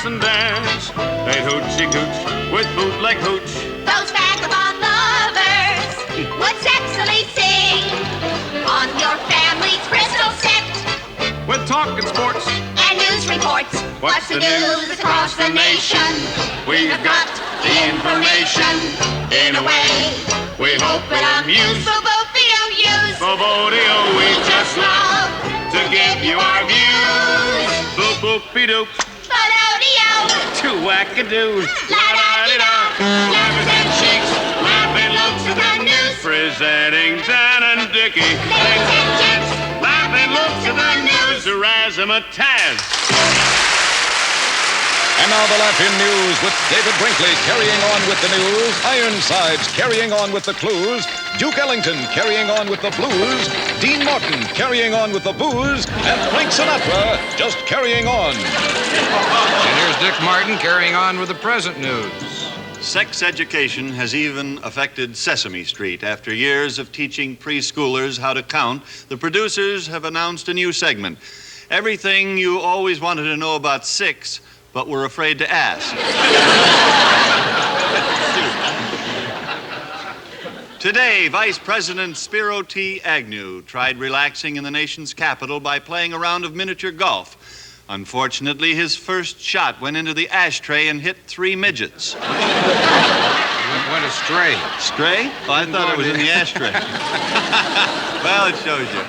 and dance. They'd hoochie cooch with bootleg hooch. Those vagabond lovers would sexily sing on your family's Bristol set. With talk and sports and news reports. What's the news across the nation? We've got the information. In a way, we hope it'll amuse. Bo-bo-be-do-use. Bo-bo-de-o, we just love to give you our views. Boop-boop-be-doop. Bo-do-de-o. To wackadoo. La-da-de-da. Lovers and chicks, laughing looks at the news. Presenting Dan and Dickie. Lovers and chicks, Laughing looks at the news. Razzmatazz. And now the Laugh-In News with David Brinkley carrying on with the news, Ironsides carrying on with the clues, Duke Ellington carrying on with the blues, Dean Martin carrying on with the booze, and Frank Sinatra just carrying on. And here's Dick Martin carrying on with the present news. Sex education has even affected Sesame Street. After years of teaching preschoolers how to count, the producers have announced a new segment. Everything you always wanted to know about six, but were afraid to ask. Today, Vice President Spiro T. Agnew tried relaxing in the nation's capital by playing a round of miniature golf. Unfortunately, his first shot went into the ashtray and hit 3 midgets. Went astray. Stray? Oh, I thought it was in the ashtray. Well, it shows you.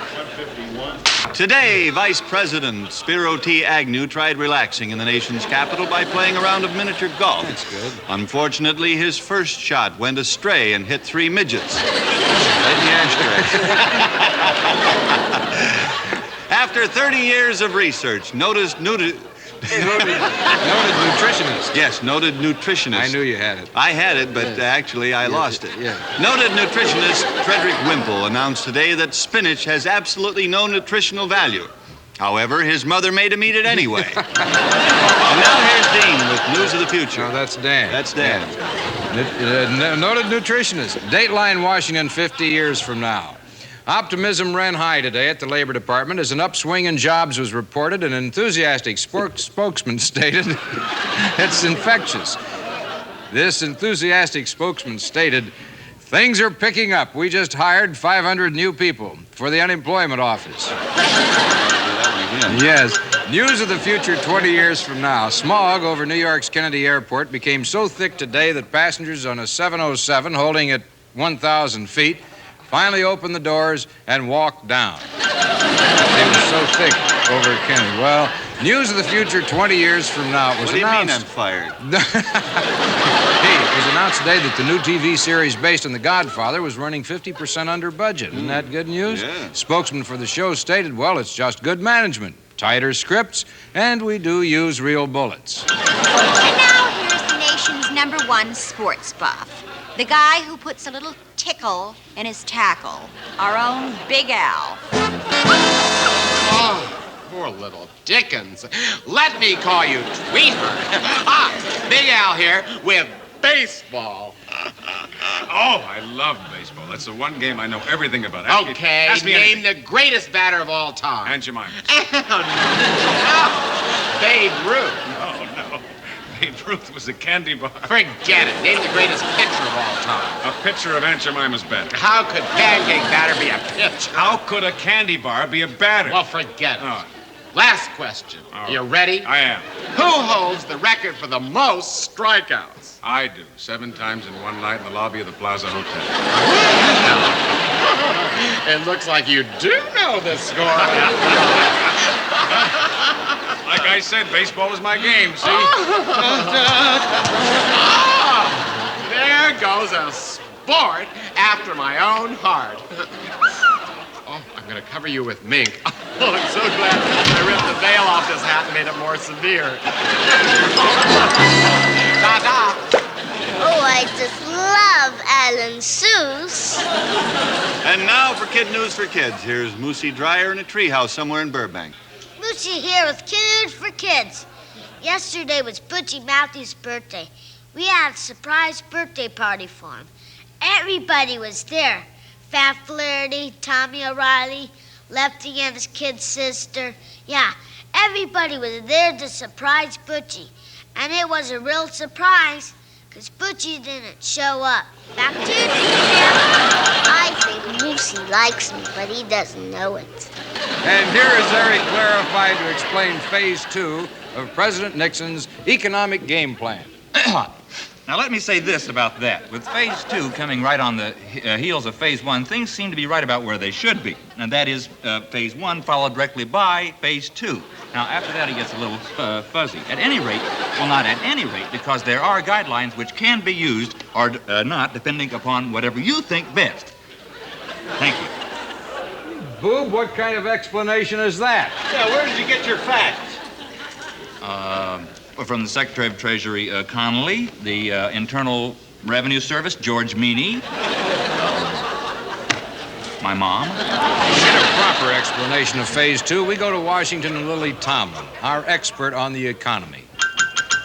Today, Vice President Spiro T. Agnew tried relaxing in the nation's capital by playing a round of miniature golf. That's good. Unfortunately, his first shot went astray and hit 3 midgets. In the ashtray. After 30 years of research, noted nutritionist. Yes, noted nutritionist. I knew you had it. I had it, but actually I lost it. Yeah. Noted nutritionist Frederick Wimple announced today that spinach has absolutely no nutritional value. However, his mother made him eat it anyway. And now here's Dean with News of the Future. No, that's Dan. That's Dan. Noted nutritionist. Dateline, Washington, 50 years from now. Optimism ran high today at the Labor Department as an upswing in jobs was reported. An enthusiastic spokesman stated, it's infectious. This enthusiastic spokesman stated, things are picking up. We just hired 500 new people for the unemployment office. Yes. News of the future 20 years from now. Smog over New York's Kennedy Airport became so thick today that passengers on a 707 holding at 1,000 feet finally opened the doors and walked down. It was so thick over at Kennedy. Well, news of the future 20 years from now. It was What do you announced. mean I'm fired? Hey, it was announced today that the new TV series based on The Godfather was running 50% under budget. Isn't that good news? Yeah. Spokesman for the show stated, well, it's just good management, tighter scripts, and we do use real bullets. And now here's the nation's #1 sports buff. The guy who puts a little tickle in his tackle. Our own Big Al. Oh, poor little Dickens. Let me call you Tweeter. Big Al here with baseball. Oh, I love baseball. That's the one game I know everything about. Okay, ask me name anything. the greatest batter of all time. Aunt Jemima. No, Babe Ruth. Oh, no. Babe Ruth was a candy bar. Forget it. Name the greatest pitcher of all time. A pitcher of Aunt Jemima's bat. How could Pancake Batter be a pitcher? How could a candy bar be a batter? Well, forget it. Oh. Last question. Oh. You ready? I am. Who holds the record for the most strikeouts? I do. 7 times in one night in the lobby of the Plaza Hotel. It looks like you do know the score. Like I said, baseball is my game, see? There goes a sport after my own heart. Oh, I'm going to cover you with mink. Oh, I'm so glad I ripped the veil off this hat and made it more severe. Ta-da! Oh, I just love Alan Seuss. And now for Kid News for Kids. Here's Moosey Dryer in a treehouse somewhere in Burbank. Lucy here with Kids for Kids. Yesterday was Butchie Matthew's birthday. We had a surprise birthday party for him. Everybody was there. Fat Flaherty, Tommy O'Reilly, Lefty and his kid sister. Yeah, everybody was there to surprise Butchie. And it was a real surprise, because Buzzi didn't show up. Back to you, I think Lucy likes me, but he doesn't know it. And here is Eric clarified to explain phase 2 of President Nixon's economic game plan. Now, let me say this about that. With phase 2 coming right on the heels of phase 1, things seem to be right about where they should be. And that is phase 1 followed directly by phase 2. Now, after that, it gets a little fuzzy. At any rate, well, not at any rate, because there are guidelines which can be used or not, depending upon whatever you think best. Thank you. Boob, what kind of explanation is that? Yeah, where did you get your facts? From the Secretary of Treasury, Connolly, the Internal Revenue Service, George Meany, my mom. To get a proper explanation of phase 2, we go to Washington and Lily Tomlin, our expert on the economy.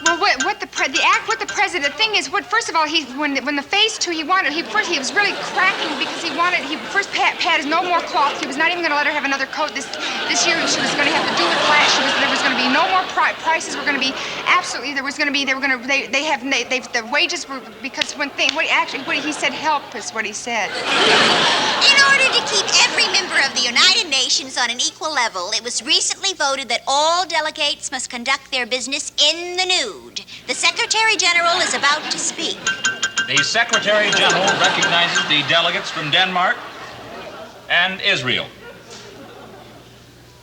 Well, what the president thing is, first of all, when the phase 2 he was really cracking because Pat is no more cloth. He was not even going to let her have another coat this year. She was going to have to do it flat. There was going to be no more prices. Were going to be absolutely. The wages were because what he said help is what he said. In order to keep every member of the United Nations on an equal level, it was recently voted that all delegates must conduct their business in the nude. The Secretary General is about to speak. The Secretary General recognizes the delegates from Denmark and Israel.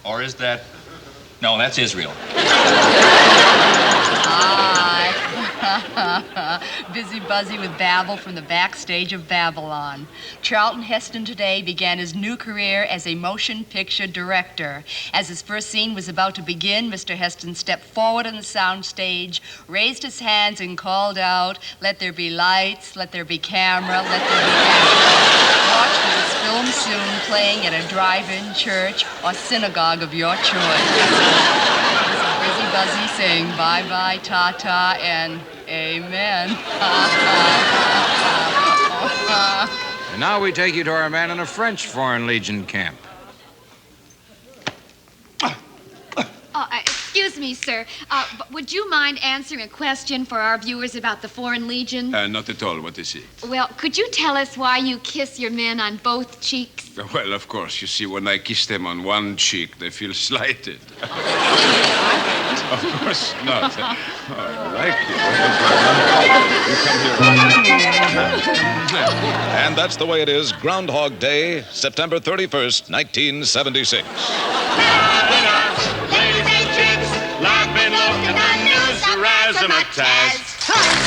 Or is that... No, that's Israel. Hi. Busy Buzzi with Babel from the backstage of Babylon. Charlton Heston today began his new career as a motion picture director. As his first scene was about to begin, Mr. Heston stepped forward on the soundstage, raised his hands, and called out, "Let there be lights, let there be camera, let there be action." Watch for this film soon, playing at a drive-in church or synagogue of your choice. This is Busy Buzzi saying bye-bye, ta-ta, and amen. And now we take you to our man in a French Foreign Legion camp. Excuse me, sir. But would you mind answering a question for our viewers about the Foreign Legion? Not at all. What is it? Well, could you tell us why you kiss your men on both cheeks? Well, of course. You see, when I kiss them on one cheek, they feel slighted. Of course not. I like You come here. And that's the way it is. Groundhog Day, September 31st, 1976. Ladies and gents, live and look at the news, the razzmatazz.